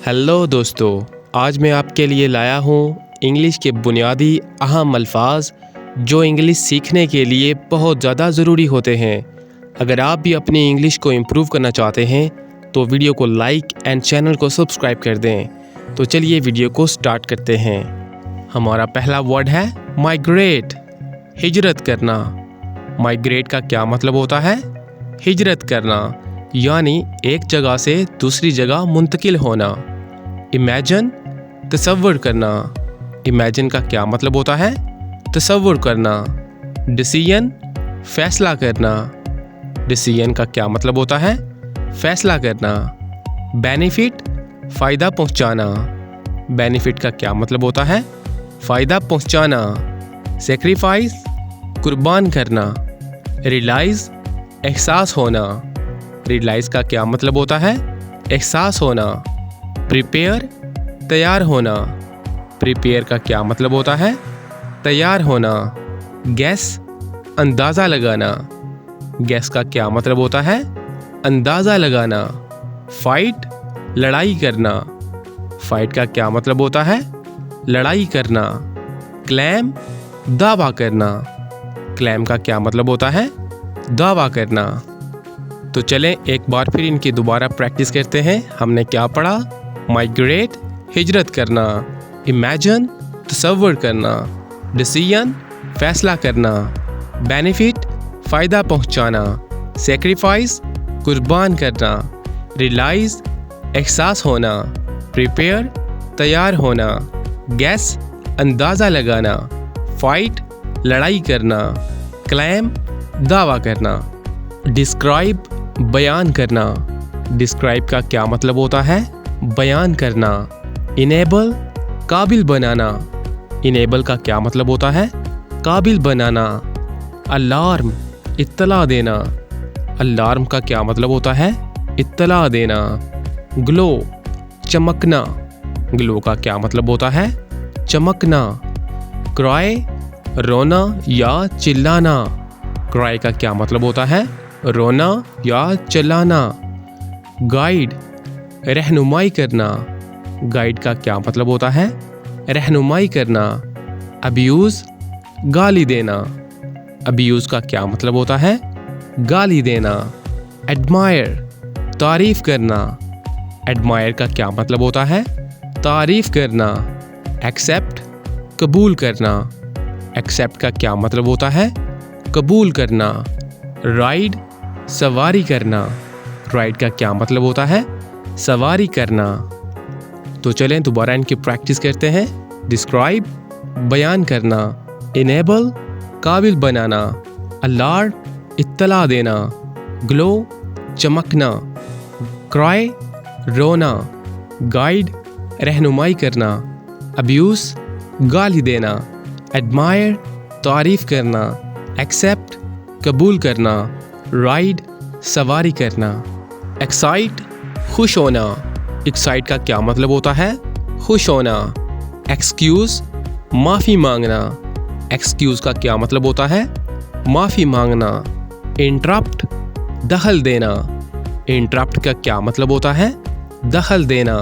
Hello दोस्तों, आज मैं आपके लिए लाया हूँ इंग्लिश के बुनियादी अहम अल्फाज जो इंग्लिश सीखने के लिए बहुत ज़्यादा ज़रूरी होते हैं। अगर आप भी अपनी इंग्लिश को इम्प्रूव करना चाहते हैं तो वीडियो को लाइक एंड चैनल को सब्सक्राइब कर दें। तो चलिए वीडियो को स्टार्ट करते हैं। हमारा पहला वर्ड है माइग्रेट, हिजरत करना। माइग्रेट का क्या मतलब होता है? हिजरत करना यानी एक जगह से दूसरी जगह मुंतकिल होना। इमेजिन, तसव्वुर करना। इमेजिन का क्या मतलब होता है? तसव्वुर करना। डिसीजन, फैसला करना। डिसीजन का क्या मतलब होता है? फैसला करना। बेनिफिट, फ़ायदा पहुंचाना। बेनिफिट का क्या मतलब होता है? फ़ायदा पहुंचाना। सेक्रीफाइस, कुर्बान करना। रियलाइज़, एहसास होना। रियलाइज़ का क्या मतलब होता है? एहसास होना। प्रिपेयर, तैयार होना। प्रिपेयर का क्या मतलब होता है? तैयार होना। गेस, अंदाज़ा लगाना। गेस का क्या मतलब होता है? अंदाज़ा लगाना। फाइट, लड़ाई करना। फाइट का क्या मतलब होता है? लड़ाई करना। क्लेम, दावा करना। क्लेम का क्या मतलब होता है? दावा करना। तो चलें एक बार फिर इनकी दोबारा प्रैक्टिस करते हैं। हमने क्या पढ़ा? माइग्रेट, हिजरत करना। इमेजिन, तसव्वुर करना। डिसीजन, फैसला करना। बेनिफिट, फ़ायदा पहुंचाना। सेक्रीफाइस, कुर्बान करना। रियलाइज़, एहसास होना। प्रिपेयर, तैयार होना। गेस, अंदाज़ा लगाना। फाइट, लड़ाई करना। क्लेम, दावा करना। डिस्क्राइब, बयान करना। डिस्क्राइब का क्या मतलब होता है? बयान करना। इनेबल, काबिल बनाना। इनेबल का क्या मतलब होता है? काबिल बनाना। अलार्म, इत्तला देना। अलार्म का क्या मतलब होता है? इत्तला देना। ग्लो, चमकना। ग्लो का क्या मतलब होता है? चमकना। क्राई, रोना या चिल्लाना। क्राई का क्या मतलब होता है? रोना या चिल्लाना। गाइड, रहनुमाई करना। गाइड का क्या मतलब होता है? रहनुमाई करना। अब्यूज़, गाली देना। अब्यूज़ का क्या मतलब होता है? गाली देना। एडमायर, तारीफ़ करना। एडमायर का क्या मतलब होता है? तारीफ़ करना। एक्सेप्ट, कबूल करना। एक्सेप्ट का क्या मतलब होता है? कबूल करना। राइड, सवारी करना। राइड का क्या मतलब होता है? सवारी करना। तो चलें दोबारा इनकी प्रैक्टिस करते हैं। डिस्क्राइब, बयान करना। इनेबल, काबिल बनाना। अलार्म, इत्तला देना। ग्लो, चमकना। क्राई, रोना। गाइड, रहनुमाई करना। अब्यूज़, गाली देना। एडमायर, तारीफ़ करना। एक्सेप्ट, कबूल करना। राइड, सवारी करना। एक्साइट, खुश होना। एक्साइट का क्या मतलब होता है? खुश होना। एक्सक्यूज़, माफ़ी मांगना। एक्सक्यूज़ का क्या मतलब होता है? माफ़ी मांगना। इंटरप्ट, दखल देना। इंटरप्ट का क्या मतलब होता है? दखल देना।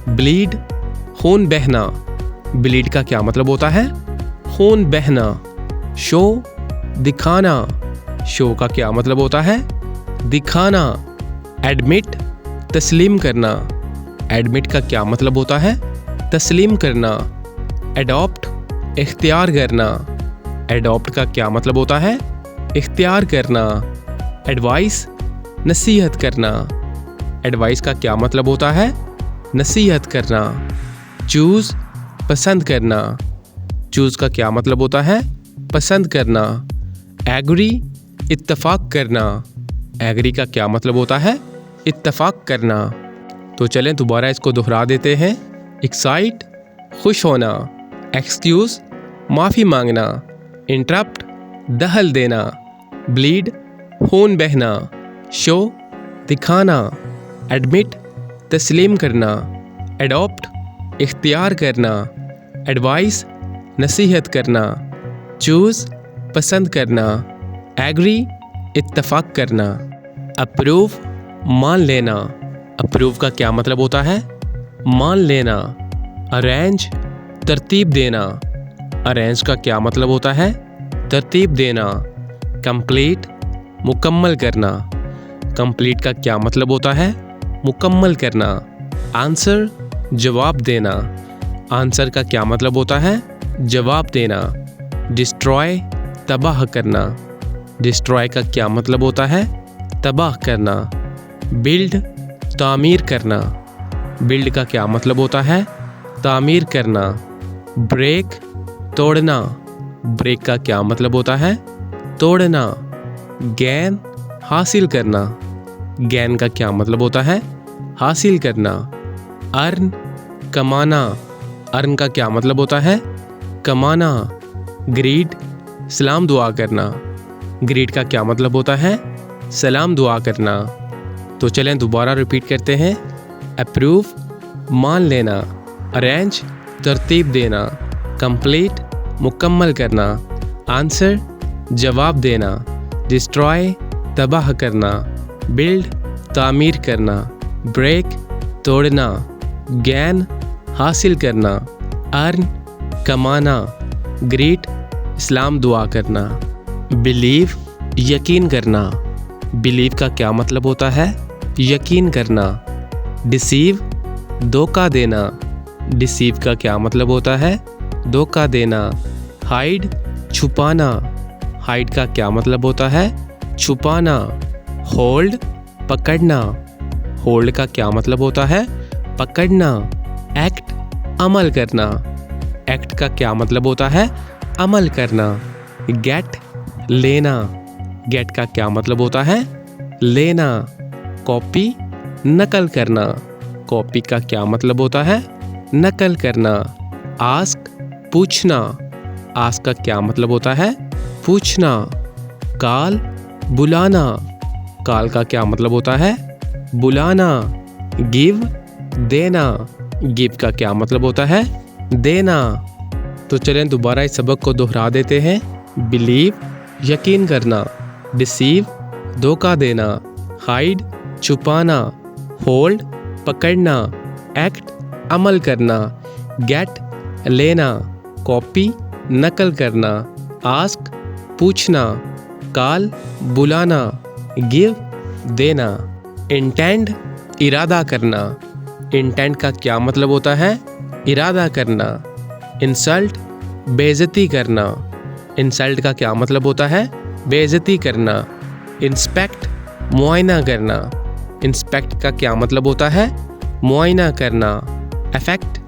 ब्लीड, खून बहना। ब्लीड का क्या मतलब होता है? खून बहना। शो, दिखाना। शो का क्या मतलब होता है? दिखाना। एडमिट, तस्लीम करना। एडमिट का क्या मतलब होता है? तस्लीम करना। एडॉप्ट, इख्तियार करना। एडॉप्ट का क्या मतलब होता है? इख्तियार करना। एडवाइस, नसीहत करना। एडवाइस का क्या मतलब होता है? नसीहत करना। चूज़, पसंद करना। चूज़ का क्या मतलब होता है? पसंद करना। एग्री, इत्तफाक करना। एग्री का क्या मतलब होता है? इत्तफाक करना। तो चलें दोबारा इसको दोहरा देते हैं। एक्साइट, खुश होना। एक्सक्यूज़, माफ़ी मांगना। इंटरप्ट, दखल देना। ब्लीड, खून बहना। शो, दिखाना। एडमिट, तस्लीम करना। एडॉप्ट, इख्तियार करना। एडवाइस, नसीहत करना। चूज़, पसंद करना। एग्री, इत्तफाक करना। अप्रूव, मान लेना। अप्रूव का क्या मतलब होता है? मान लेना। अरेंज, तरतीब देना। अरेंज का क्या मतलब होता है? तरतीब देना। कंप्लीट, मुकम्मल करना। कंप्लीट का क्या मतलब होता है? मुकम्मल करना। आंसर, जवाब देना। आंसर का क्या मतलब होता है? जवाब देना। डिस्ट्रॉय, तबाह करना। डिस्ट्रॉय का क्या मतलब होता है? तबाह करना। बिल्ड, तामीर करना। बिल्ड का क्या मतलब होता है? तामीर करना। ब्रेक, तोड़ना। ब्रेक का क्या मतलब होता है? तोड़ना। गेन, हासिल करना। गेन का क्या मतलब होता है? हासिल करना। अर्न, कमाना। अर्न का क्या मतलब होता है? कमाना। ग्रीड, सलाम दुआ करना। ग्रीड का क्या मतलब होता है? सलाम दुआ करना। तो चलें दोबारा रिपीट करते हैं। अप्रूव, मान लेना। अरेंज, तरतीब देना। कंप्लीट, मुकम्मल करना। आंसर, जवाब देना। डिस्ट्रॉय, तबाह करना। बिल्ड, तामीर करना। ब्रेक, तोड़ना। गेन, हासिल करना। अर्न, कमाना। ग्रीट, सलाम दुआ करना। बिलीव, यकीन करना। बिलीव का क्या मतलब होता है? यकीन करना। डिसीव, धोखा देना। डिसीव का क्या मतलब होता है? धोखा देना। हाइड, छुपाना। हाइड का क्या मतलब होता है? छुपाना। होल्ड, पकड़ना। होल्ड का क्या मतलब होता है? पकड़ना। एक्ट, अमल करना। एक्ट का क्या मतलब होता है? अमल करना। गेट, लेना। गेट का क्या मतलब होता है? लेना। कॉपी, नकल करना। कॉपी का क्या मतलब होता है? नकल करना। आस्क, पूछना। आस्क का क्या मतलब होता है? पूछना। कॉल, बुलाना। कॉल का क्या मतलब होता है? बुलाना। गिव, देना। गिव का क्या मतलब होता है? देना। तो चलें दोबारा इस सबक को दोहरा देते हैं। बिलीव, यकीन करना। डिसीव, धोखा देना। हाइड, छुपाना। होल्ड, पकड़ना। एक्ट, अमल करना। गेट, लेना। कॉपी, नकल करना। आस्क, पूछना। कॉल, बुलाना। गिव, देना। इंटेंड, इरादा करना। इंटेंड का क्या मतलब होता है? इरादा करना। इंसल्ट, बेइज्जती करना। इंसल्ट का क्या मतलब होता है? बेइज्जती करना। इंस्पेक्ट, मुआयना करना। इंस्पेक्ट का क्या मतलब होता है? मुआयना करना। अफेक्ट,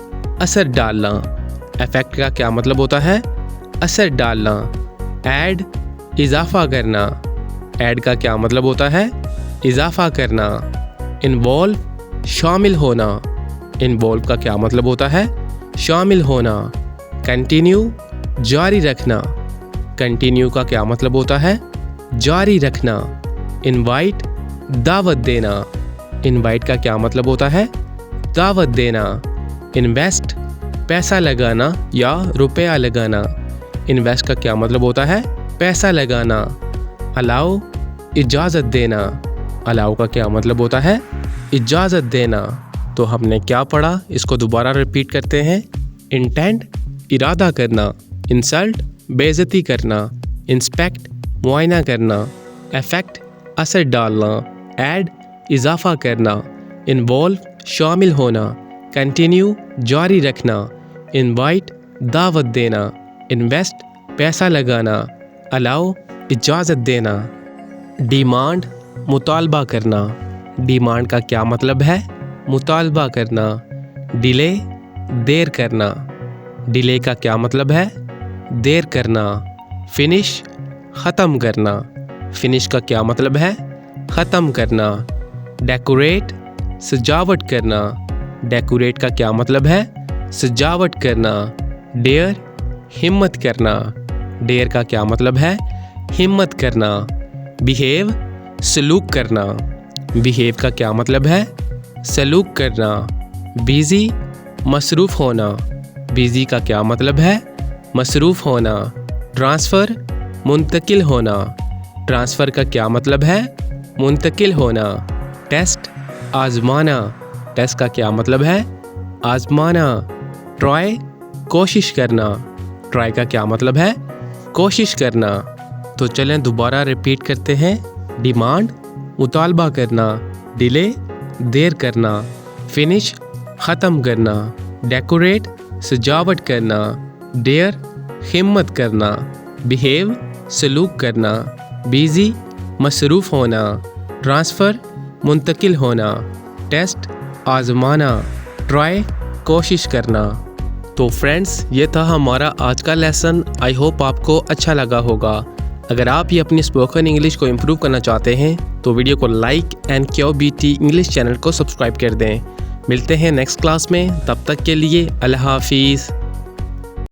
असर डालना। अफेक्ट का क्या मतलब होता है? असर डालना। ऐड, इजाफा करना। ऐड का क्या मतलब होता है? इजाफा करना। इन्वॉल्व, शामिल होना। इन्वॉल्व का क्या मतलब होता है? शामिल होना। कंटिन्यू, जारी रखना। कंटिन्यू का क्या मतलब होता है? जारी रखना। इनवाइट, दावत देना। इनवाइट का क्या मतलब होता है? दावत देना। इन्वेस्ट, पैसा लगाना या रुपया लगाना। इन्वेस्ट का क्या मतलब होता है? पैसा लगाना। अलाउ, इजाज़त देना। अलाउ का क्या मतलब होता है? इजाज़त देना। तो हमने क्या पढ़ा, इसको दोबारा रिपीट करते हैं। इंटेंट, इरादा करना। इंसल्ट, बेइज्जती करना। इंस्पेक्ट, मुआयना करना। अफेक्ट, असर डालना। ऐड, इजाफा करना। इन्वॉल्व, शामिल होना। कंटिन्यू, जारी रखना। इनवाइट, दावत देना। इन्वेस्ट, पैसा लगाना। अलाउ, इजाज़त देना। डिमांड, मुतालबा करना। डिमांड का क्या मतलब है? मुतालबा करना। डिले, देर करना। डिले का क्या मतलब है? देर करना। फिनिश, ख़त्म करना। फिनिश का क्या मतलब है? ख़त्म करना। डेकोरेट, सजावट करना। डेकोरेट का क्या मतलब है? सजावट करना। डेयर, हिम्मत करना। डेयर का क्या मतलब है? हिम्मत करना। बिहेव, सलूक करना। बिहेव का क्या मतलब है? सलूक करना। बिज़ी, मसरूफ़ होना। बिज़ी का क्या मतलब है? मसरूफ़ होना। ट्रांसफ़र, मुंतकिल होना। ट्रांसफ़र का क्या मतलब है? मुंतकिल होना। टेस्ट, आज़माना। टेस्ट का क्या मतलब है? आजमाना। ट्राई कोशिश करना। ट्राई का क्या मतलब है? कोशिश करना। तो चलें दोबारा रिपीट करते हैं। डिमांड मुतालबा करना। डिले देर करना। फिनिश ख़त्म करना। डेकोरेट सजावट करना। डेयर हिम्मत करना। बिहेव सलूक करना। बिज़ी मसरूफ़ होना। ट्रांसफ़र मुंतकिल होना। टेस्ट आज़माना। ट्राई कोशिश करना। तो फ्रेंड्स, ये था हमारा आज का लेसन। आई होप आपको अच्छा लगा होगा। अगर आप भी अपनी स्पोकन इंग्लिश को इम्प्रूव करना चाहते हैं तो वीडियो को like and QBT English channel को सब्सक्राइब कर दें। मिलते हैं नेक्स्ट क्लास में, तब तक के लिए अल्लाह हाफिज़।